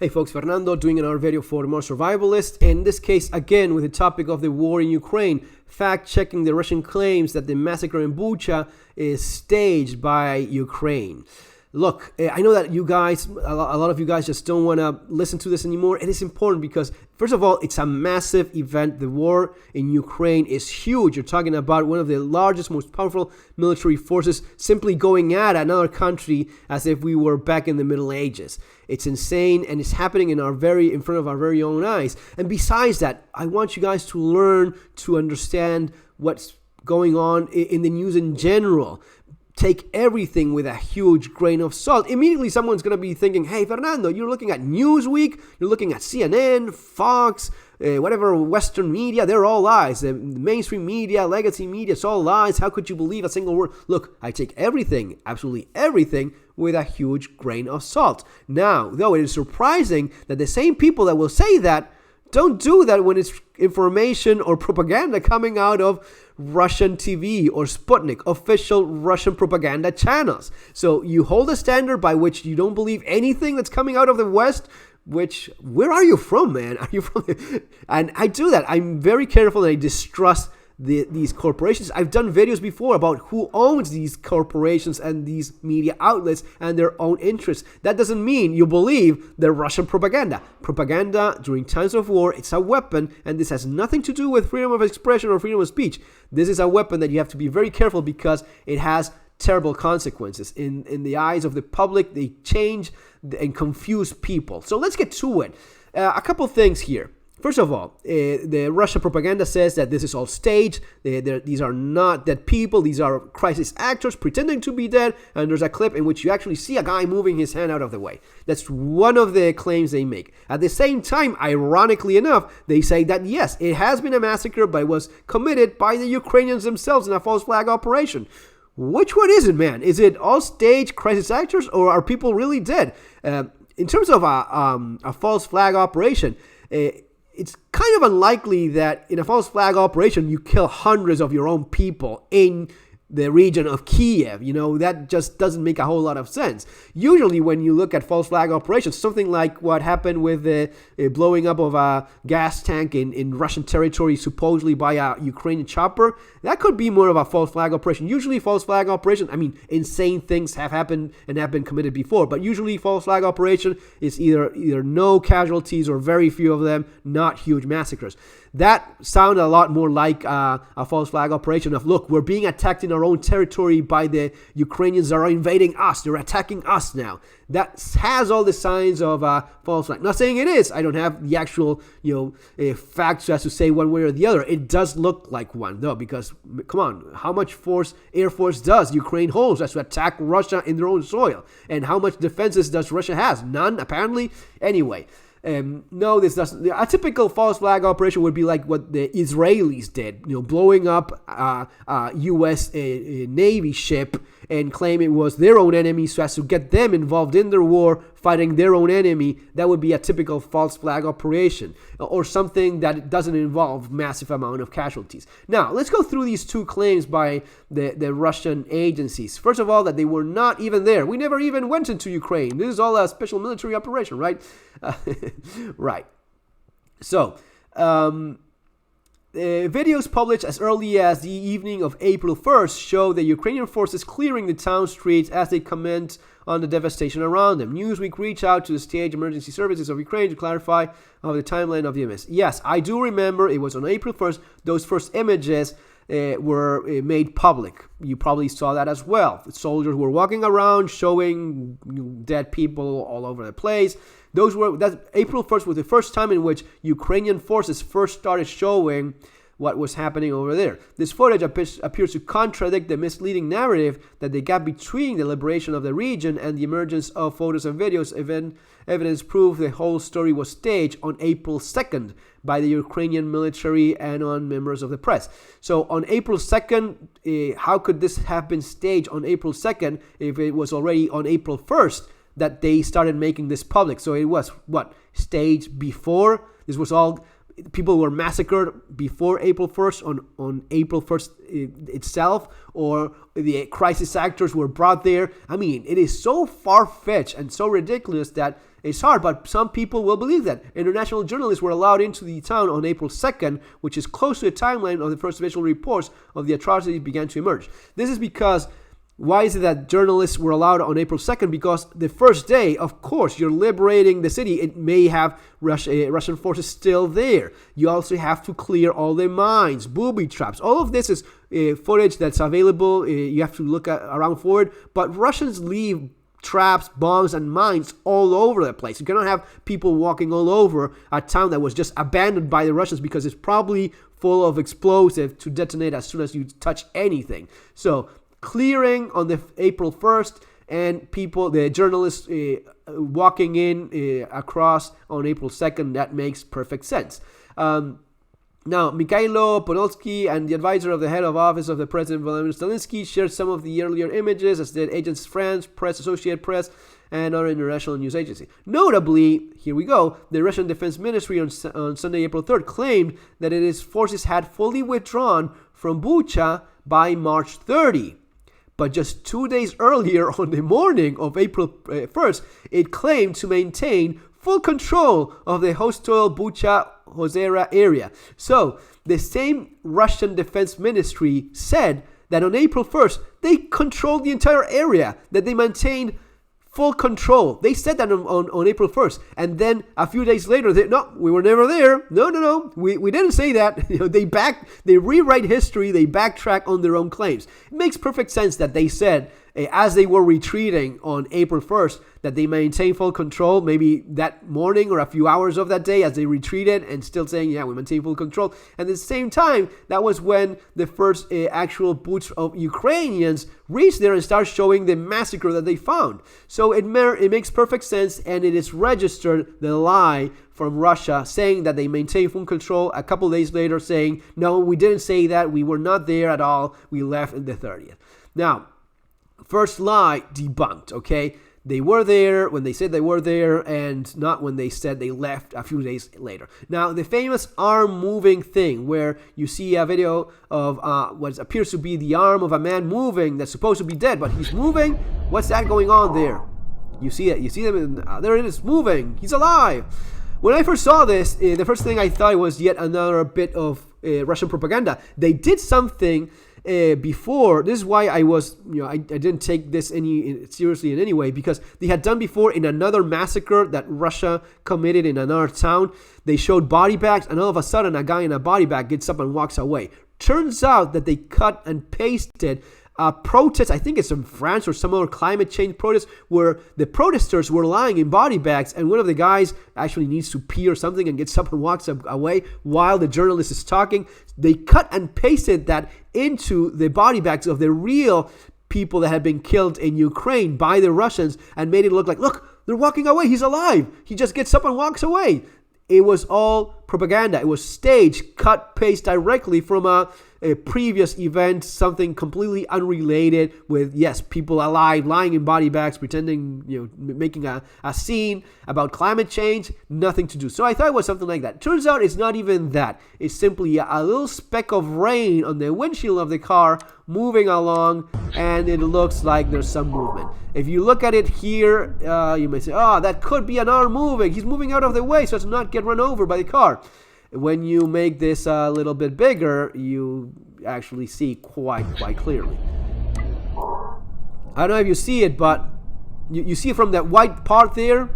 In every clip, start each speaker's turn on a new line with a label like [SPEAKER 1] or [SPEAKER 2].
[SPEAKER 1] Hey folks, Fernando doing another video for the More Survivalist. In this case, again, with the topic of the war in Ukraine, fact-checking the Russian claims that the massacre in Bucha is staged by Ukraine. Look, I know that you guys, a lot of you guys just don't want to listen to this anymore. It is important because, first of all, it's a massive event. The war in Ukraine is huge. You're talking about one of the largest, most powerful military forces simply going at another country as if we were back in the Middle Ages. It's insane, and it's happening in front of our very own eyes. And besides that, I want you guys to learn to understand what's going on in the news in general. Take everything with a huge grain of salt. Immediately, someone's going to be thinking, hey, Fernando, you're looking at Newsweek, you're looking at CNN, Fox, whatever Western media, they're all lies. The mainstream media, legacy media, it's all lies. How could you believe a single word? Look, I take everything, absolutely everything, with a huge grain of salt. Now, though, it is surprising that the same people that will say that don't do that when it's information or propaganda coming out of Russian TV or Sputnik, official Russian propaganda channels. So you hold a standard by which you don't believe anything that's coming out of the West, where are you from, man? Are you from? And I do that. I'm very careful and I distrust these corporations. I've done videos before about who owns these corporations and these media outlets and their own interests. That doesn't mean you believe the Russian propaganda. Propaganda during times of war, it's a weapon, and this has nothing to do with freedom of expression or freedom of speech. This is a weapon that you have to be very careful because it has terrible consequences. In the eyes of the public, they change and confuse people. So let's get to it. A couple things here. First of all, the Russian propaganda says that this is all staged. These are not dead people. These are crisis actors pretending to be dead. And there's a clip in which you actually see a guy moving his hand out of the way. That's one of the claims they make. At the same time, ironically enough, they say that yes, it has been a massacre, but it was committed by the Ukrainians themselves in a false flag operation. Which one is it, man? Is it all staged crisis actors, or are people really dead? In terms of a false flag operation, it's kind of unlikely that in a false flag operation you kill hundreds of your own people in the region of Kiev. You know, that just doesn't make a whole lot of sense. Usually when you look at false flag operations, something like what happened with the blowing up of a gas tank in Russian territory, supposedly by a Ukrainian chopper, that could be more of a false flag operation. Usually false flag operation, I mean, insane things have happened and have been committed before, but usually false flag operation is either no casualties or very few of them, not huge massacres. That sounded a lot more like a false flag operation of, look, we're being attacked in our own territory by the Ukrainians that are invading us. They're attacking us now. That has all the signs of false flag. Not saying it is. I don't have the actual, facts as to say one way or the other. It does look like one, though, because, come on, how much Air Force does Ukraine hold as to attack Russia in their own soil? And how much defenses does Russia have? None, apparently. Anyway. No, this doesn't. A typical false flag operation would be like what the Israelis did, blowing up a U.S. Navy ship and claim it was their own enemy so as to get them involved in their war, fighting their own enemy. That would be a typical false flag operation, or something that doesn't involve massive amount of casualties. Now, let's go through these two claims by the Russian agencies. First of all, that they were not even there. We never even went into Ukraine. This is all a special military operation, right? Right. So, videos published as early as the evening of April 1st show the Ukrainian forces clearing the town streets as they comment on the devastation around them. Newsweek reached out to the state emergency services of Ukraine to clarify of the timeline of the events. Yes, I do remember it was on April 1st. Those first images were made public. You probably saw that as well. The soldiers were walking around showing dead people all over the place. April 1st was the first time in which Ukrainian forces first started showing what was happening over there. This footage appears to contradict the misleading narrative that the gap between the liberation of the region and the emergence of photos and videos evidence prove the whole story was staged on April 2nd by the Ukrainian military and on members of the press. So on April 2nd, how could this have been staged on April 2nd if it was already on April 1st that they started making this public? So it was, staged before? This was all people were massacred before April 1st, on April 1st itself, or the crisis actors were brought there. I mean, it is so far-fetched and so ridiculous that it's hard, but some people will believe that. International journalists were allowed into the town on April 2nd, which is close to the timeline of the first official reports of the atrocities began to emerge. This is because, why is it that journalists were allowed on April 2nd? Because the first day, of course, you're liberating the city. It may have Russian forces still there. You also have to clear all the mines, booby traps. All of this is footage that's available. You have to look around for it. But Russians leave traps, bombs, and mines all over the place. You cannot have people walking all over a town that was just abandoned by the Russians because it's probably full of explosive to detonate as soon as you touch anything. So clearing on the April 1st, and the journalists walking in across on April 2nd, that makes perfect sense. Now, Mikhailo Podolsky and the advisor of the head of office of the President Vladimir Zelensky shared some of the earlier images, as did Agence France, Press, Associated Press, and other international news agencies. Notably, here we go, the Russian Defense Ministry on Sunday, April 3rd, claimed that its forces had fully withdrawn from Bucha by March 30. But just 2 days earlier, on the morning of April 1st, it claimed to maintain full control of the hostile Bucha Hozera area. So, the same Russian Defense Ministry said that on April 1st, they controlled the entire area, that they maintained full control. They said that on April 1st. And then a few days later, no, we were never there. No, we didn't say that. They rewrite history, they backtrack on their own claims. It makes perfect sense that they said, as they were retreating on April 1st, that they maintained full control, maybe that morning or a few hours of that day as they retreated, and still saying, yeah, we maintain full control. And at the same time, that was when the first actual boots of Ukrainians reached there and started showing the massacre that they found. So it makes perfect sense, and it is registered, the lie from Russia, saying that they maintain full control, a couple days later saying, no, we didn't say that, we were not there at all, we left on the 30th. Now, first lie debunked, okay? They were there when they said they were there, and not when they said they left a few days later. Now, the famous arm moving thing, where you see a video of what appears to be the arm of a man moving that's supposed to be dead, but he's moving. What's that going on there? You see it. You see them. There it is, moving. He's alive. When I first saw this, the first thing I thought was yet another bit of Russian propaganda. They did something before. This is why I didn't take this seriously in any way, because they had done before in another massacre that Russia committed in another town. They showed body bags, and all of a sudden a guy in a body bag gets up and walks away. Turns out that they cut and pasted a protest, I think it's in France or some other climate change protest, where the protesters were lying in body bags, and one of the guys actually needs to pee or something and gets up and walks away while the journalist is talking. They cut and pasted that into the body bags of the real people that had been killed in Ukraine by the Russians, and made it look like, look, they're walking away, he's alive. He just gets up and walks away. It was all propaganda. It was staged, cut, paste directly from a previous event, something completely unrelated with, yes, people alive, lying in body bags, pretending, making a scene about climate change, nothing to do. So I thought it was something like that. Turns out it's not even that. It's simply a little speck of rain on the windshield of the car moving along, and it looks like there's some movement. If you look at it here, you may say, that could be an arm moving. He's moving out of the way so as to not get run over by the car. When you make this a little bit bigger, you actually see quite clearly. I don't know if you see it, but you see from that white part there,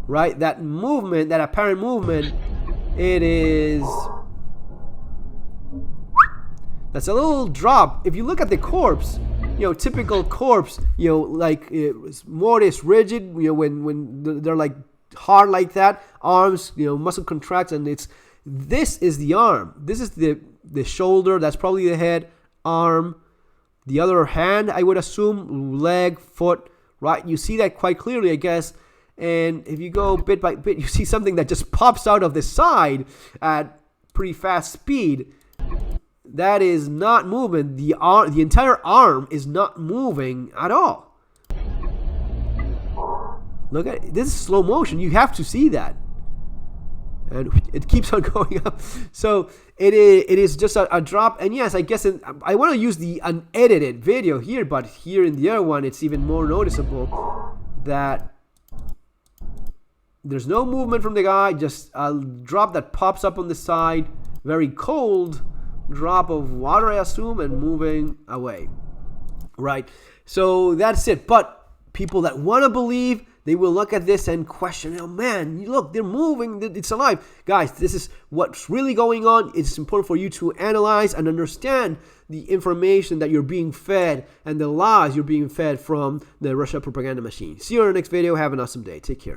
[SPEAKER 1] right? That movement, that apparent movement, that's a little drop. If you look at the corpse, typical corpse, it's more rigid, when they're like hard like that, arms, muscle contracts, and this is the arm, this is the shoulder, that's probably the head, arm, the other hand, I would assume, leg, foot, right? You see that quite clearly, I guess. And if you go bit by bit, you see something that just pops out of the side at pretty fast speed. That is not movement. The entire arm is not moving at all. Look at it. This is slow motion. You have to see that. and it keeps on going up. So it is just a drop. And yes, I guess I want to use the unedited video here, but here in the other one, it's even more noticeable that there's no movement from the guy, just a drop that pops up on the side, very cold drop of water, I assume, and moving away. Right, so that's it. But people that want to believe, they will look at this and question, oh man, look, they're moving, it's alive. Guys, this is what's really going on. It's important for you to analyze and understand the information that you're being fed and the lies you're being fed from the Russia propaganda machine. See you in the next video. Have an awesome day. Take care.